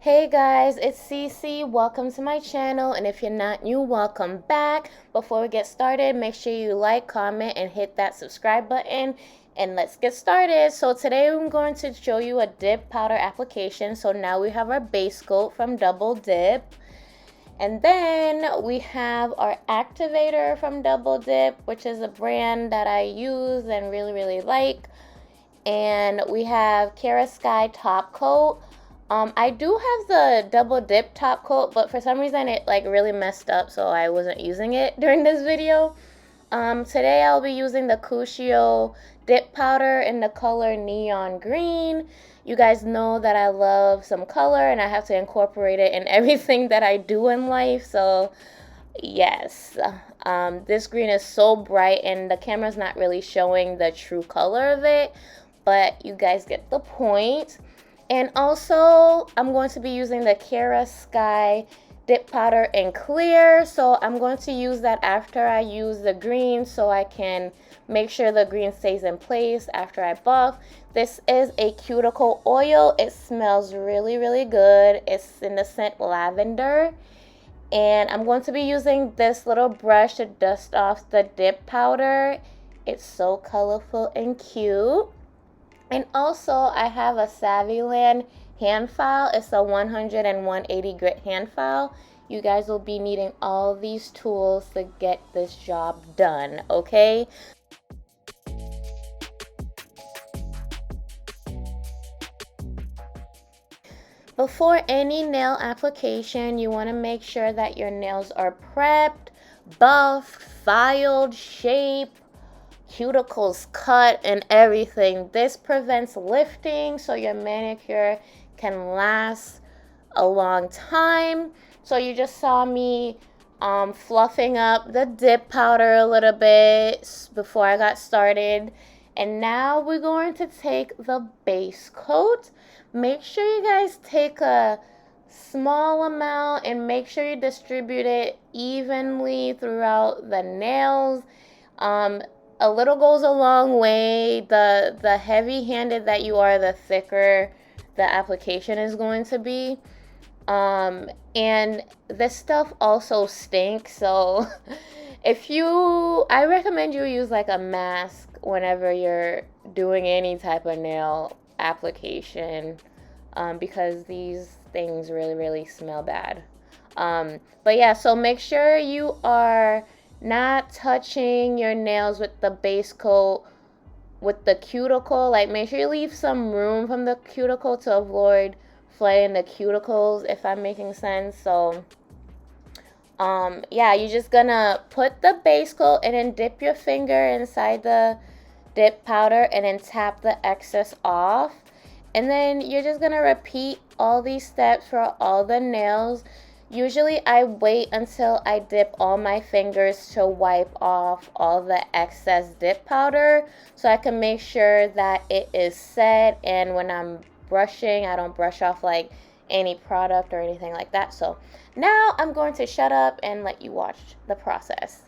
Hey guys, it's Cece. Welcome to my channel, and if you're not new, welcome back. Before we get started, make sure you like, comment, and hit that subscribe button, and let's get started. So today I'm going to show you a dip powder application. So now we have our base coat from Double Dip, and then we have our activator from Double Dip, which is a brand that I use and really like. And we have Kiara Sky top coat. I do have the Double Dip top coat, but for some reason it like really messed up, so I wasn't using it during this video. Today I'll be using the Cuccio dip powder in the color neon green. You guys know that I love some color and I have to incorporate it in everything that I do in life, so yes. This green is so bright and the camera's not really showing the true color of it, but you guys get the point. And also, I'm going to be using the Kiara Sky dip powder in clear, so I'm going to use that after I use the green so I can make sure the green stays in place after I buff. This is a cuticle oil. It smells really good. It's in the scent lavender. And I'm going to be using this little brush to dust off the dip powder. It's so colorful and cute. And also, I have a Savvyland hand file. It's a 100 and 180 grit hand file. You guys will be needing all these tools to get this job done, okay? Before any nail application, you want to make sure that your nails are prepped, buffed, filed, shaped, cuticles cut, and everything. This prevents lifting so your manicure can last a long time. So you just saw me fluffing up the dip powder a little bit before I got started, and now we're going to take the base coat. Make sure you guys take a small amount and make sure you distribute it evenly throughout the nails. A little goes a long way. The heavy-handed that you are, the thicker the application is going to be. And this stuff also stinks, so I recommend you use like a mask whenever you're doing any type of nail application, because these things really smell bad. But yeah, so make sure you are not touching your nails with the base coat with the cuticle. Like, make sure you leave some room from the cuticle to avoid flooding the cuticles, if I'm making sense. So yeah, you're just gonna put the base coat and then dip your finger inside the dip powder and then tap the excess off, and then you're just gonna repeat all these steps for all the nails. Usually I wait until I dip all my fingers to wipe off all the excess dip powder so I can make sure that it is set, and when I'm brushing, I don't brush off like any product or anything like that. So now I'm going to shut up and let you watch the process.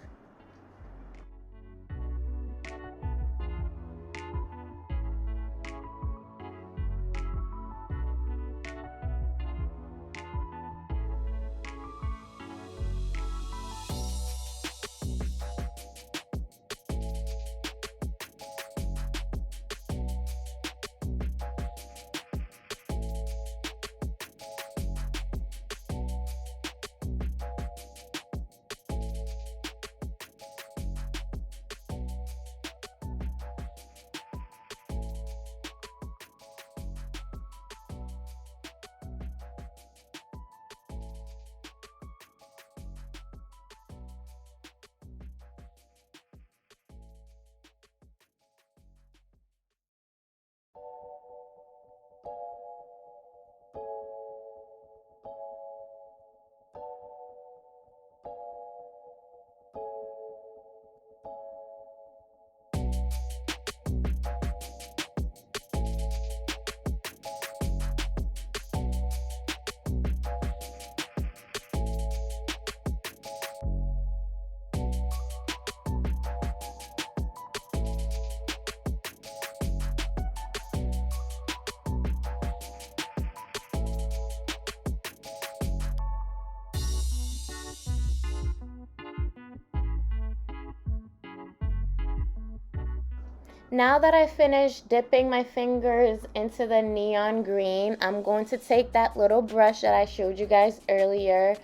Now that I finished dipping my fingers into the neon green, I'm going to take that little brush that I showed you guys earlier,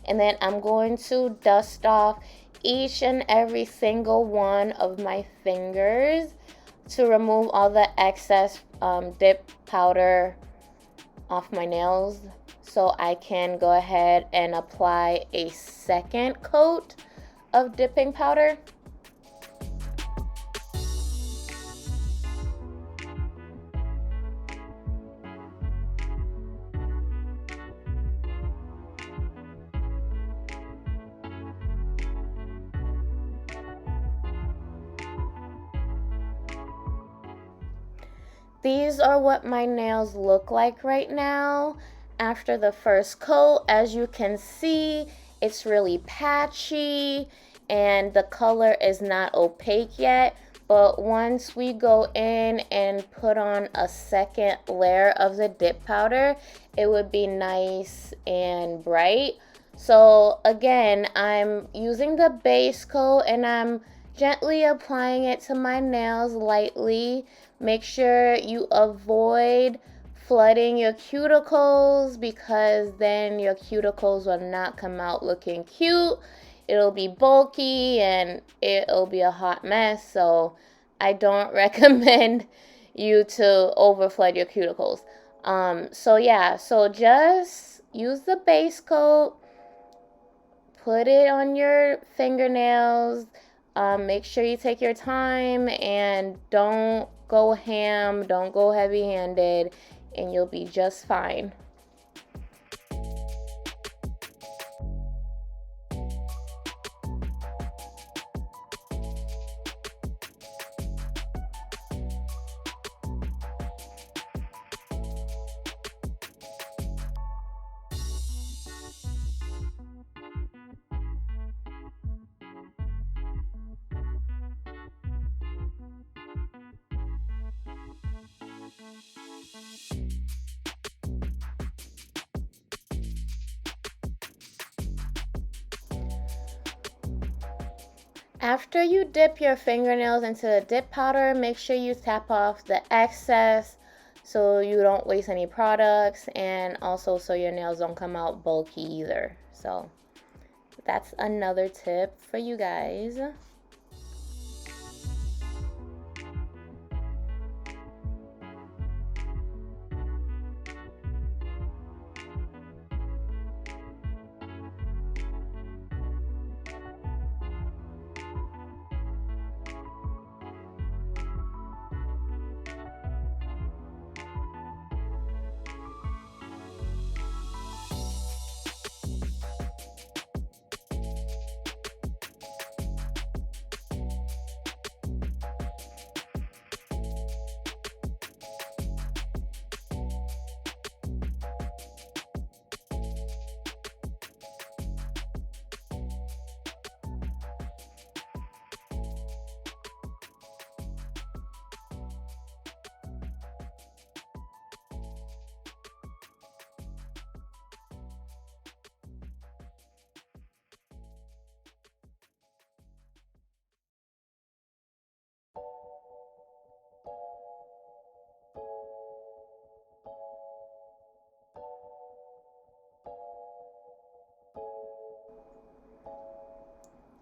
and then I'm going to dust off each and every single one of my fingers to remove all the excess dip powder off my nails, so I can go ahead and apply a second coat of dipping powder. These are what my nails look like right now after the first coat. As you can see, it's really patchy and the color is not opaque yet. But once we go in and put on a second layer of the dip powder, it would be nice and bright. So again, I'm using the base coat and I'm gently applying it to my nails lightly. Make sure you avoid flooding your cuticles, because then your cuticles will not come out looking cute. It'll be bulky and it'll be a hot mess. So I don't recommend you to over flood your cuticles. So yeah, so just use the base coat, put it on your fingernails. Make sure you take your time and don't go ham, don't go heavy-handed, and you'll be just fine. After you dip your fingernails into the dip powder, make sure you tap off the excess so you don't waste any products, and also so your nails don't come out bulky either. So that's another tip for you guys.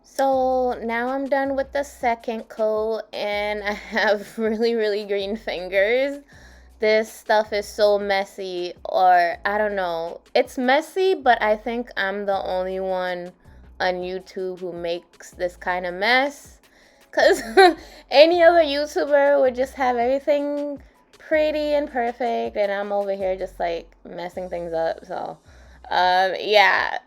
So now I'm done with the second coat and I have really green fingers. This stuff is so messy, or I don't know. It's messy, but I think I'm the only one on YouTube who makes this kind of mess. Because any other YouTuber would just have everything pretty and perfect, and I'm over here just like messing things up. So yeah.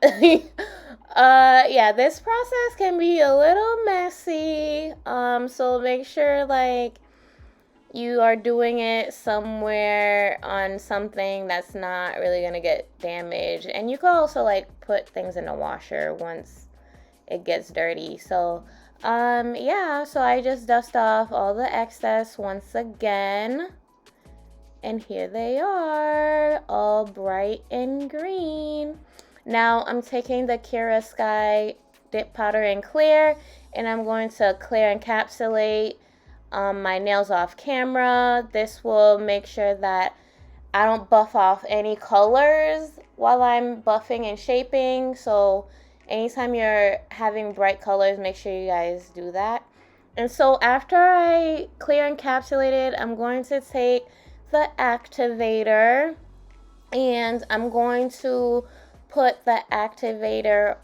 Yeah, this process can be a little messy. So make sure like you are doing it somewhere on something that's not really gonna get damaged. And you can also like put things in the washer once it gets dirty. So yeah, so I just dust off all the excess once again. And here they are, all bright and green. Now I'm taking the Kiara Sky dip powder in clear, and I'm going to clear encapsulate my nails off camera. This will make sure that I don't buff off any colors while I'm buffing and shaping. So anytime you're having bright colors, make sure you guys do that. And so after I clear encapsulated, I'm going to take the activator and I'm going to put the activator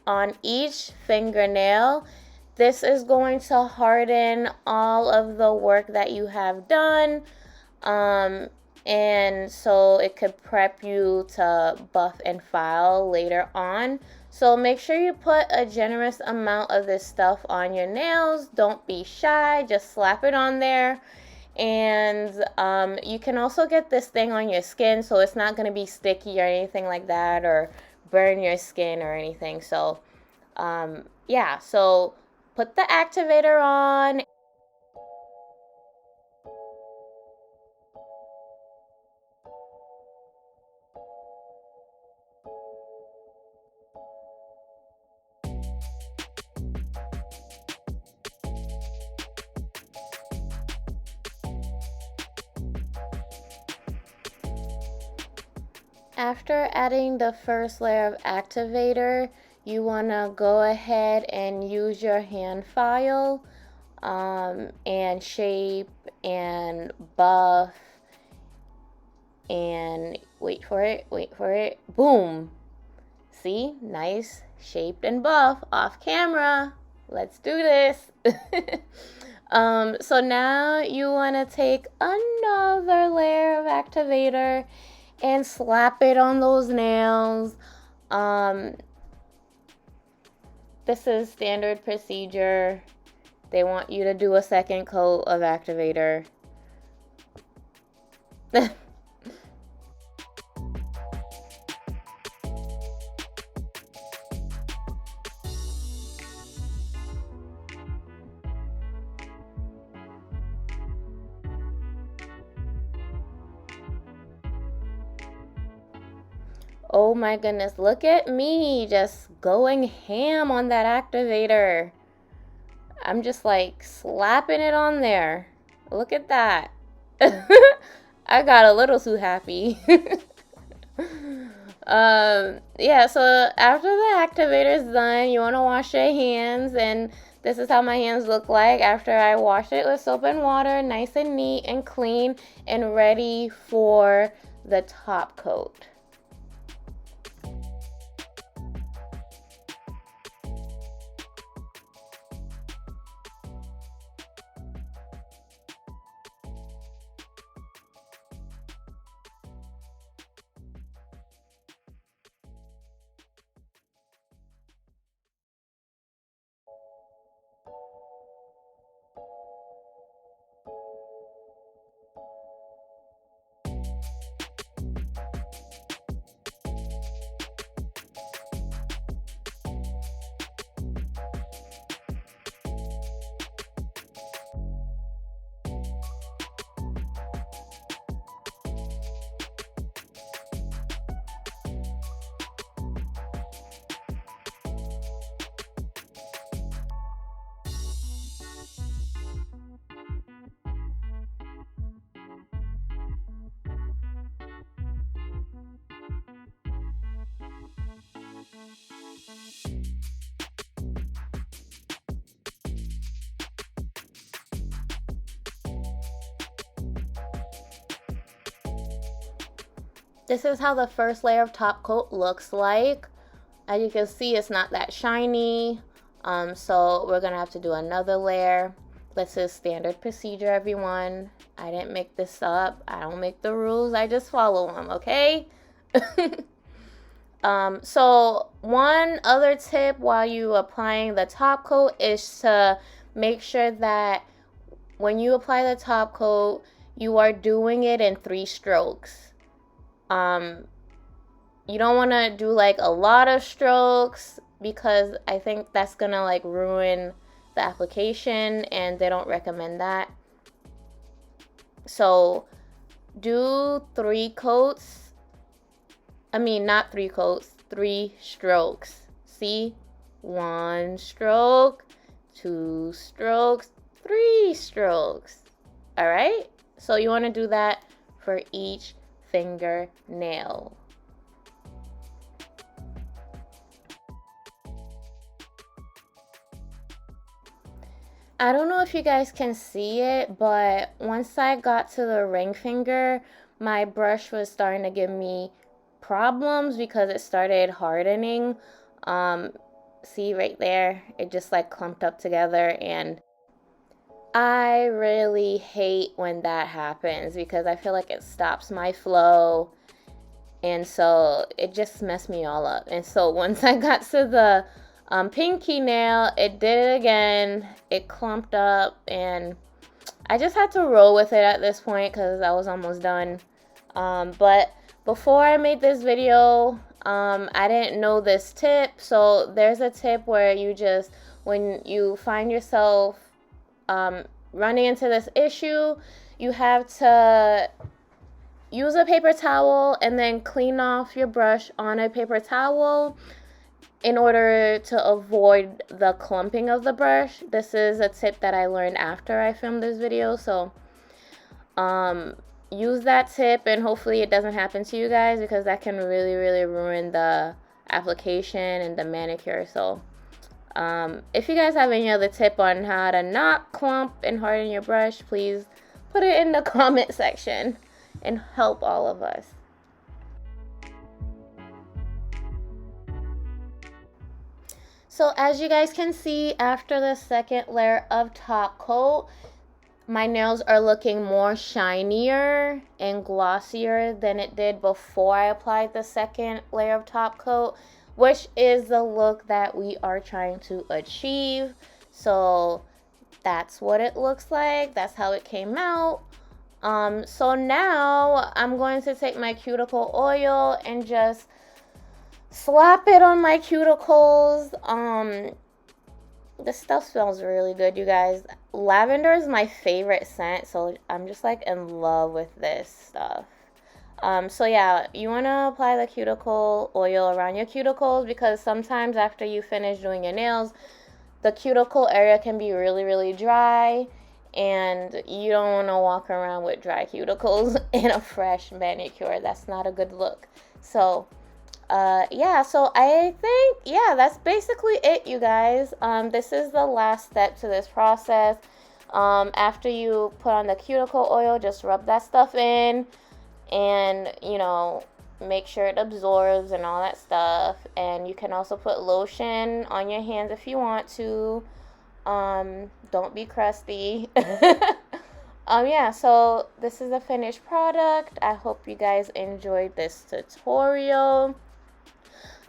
on each fingernail. This is going to harden all of the work that you have done. And so it could prep you to buff and file later on. So make sure you put a generous amount of this stuff on your nails. Don't be shy, just slap it on there. And you can also get this thing on your skin, so it's not going to be sticky or anything like that, or burn your skin or anything. So yeah, so put the activator on. After adding the first layer of activator, you want to go ahead and use your hand file and shape and buff and wait for it, boom. See, nice shaped and buff off camera. Let's do this. So now you want to take another layer of activator and slap it on those nails. This is standard procedure. They want you to do a second coat of activator. Oh my goodness, look at me just going ham on that activator. I'm just like slapping it on there. Look at that. I got a little too happy. Yeah, so after the activator is done, you want to wash your hands, and this is how my hands look like after I wash it with soap and water, nice and neat and clean and ready for the top coat. This is how the first layer of top coat looks like. As you can see, it's not that shiny. So we're gonna have to do another layer. This is standard procedure, everyone. I didn't make this up. I don't make the rules. I just follow them, okay? So one other tip while you applying the top coat is to make sure that when you apply the top coat, you are doing it in 3 strokes. You don't want to do like a lot of strokes because I think that's gonna like ruin the application, and they don't recommend that. So do 3 coats. I mean, not 3 coats, 3 strokes. See? 1 stroke, 2 strokes, 3 strokes. All right, so you want to do that for each fingernail. I don't know if you guys can see it, but once I got to the ring finger, my brush was starting to give me problems because it started hardening. See right there, it just like clumped up together, and I really hate when that happens because I feel like it stops my flow, and so it just messed me all up. And so once I got to the pinky nail, it did it again. It clumped up, and I just had to roll with it at this point because I was almost done. But before I made this video, I didn't know this tip. So there's a tip where you just, when you find yourself running into this issue, you have to use a paper towel and then clean off your brush on a paper towel in order to avoid the clumping of the brush. This is a tip that I learned after I filmed this video, so use that tip, and hopefully it doesn't happen to you guys because that can really ruin the application and the manicure. So if you guys have any other tip on how to not clump and harden your brush, please put it in the comment section and help all of us. So as you guys can see, after the second layer of top coat, my nails are looking more shinier and glossier than it did before I applied the second layer of top coat, which is the look that we are trying to achieve. So that's what it looks like. That's how it came out. So now I'm going to take my cuticle oil and just slap it on my cuticles. This stuff smells really good, you guys. Lavender is my favorite scent, so I'm just like in love with this stuff. So yeah, you want to apply the cuticle oil around your cuticles because sometimes after you finish doing your nails, the cuticle area can be really dry, and you don't want to walk around with dry cuticles in a fresh manicure. That's not a good look. So yeah, so I think, yeah, that's basically it, you guys. This is the last step to this process. After you put on the cuticle oil, just rub that stuff in, and you know, make sure it absorbs and all that stuff. And you can also put lotion on your hands if you want to. Don't be crusty. Yeah, so this is a finished product. I hope you guys enjoyed this tutorial.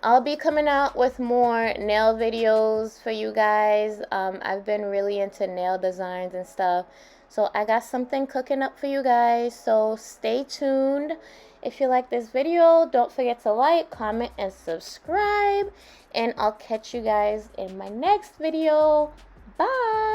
I'll be coming out with more nail videos for you guys. I've been really into nail designs and stuff, so I got something cooking up for you guys, so stay tuned. If you like this video, don't forget to like, comment, and subscribe, and I'll catch you guys in my next video. Bye!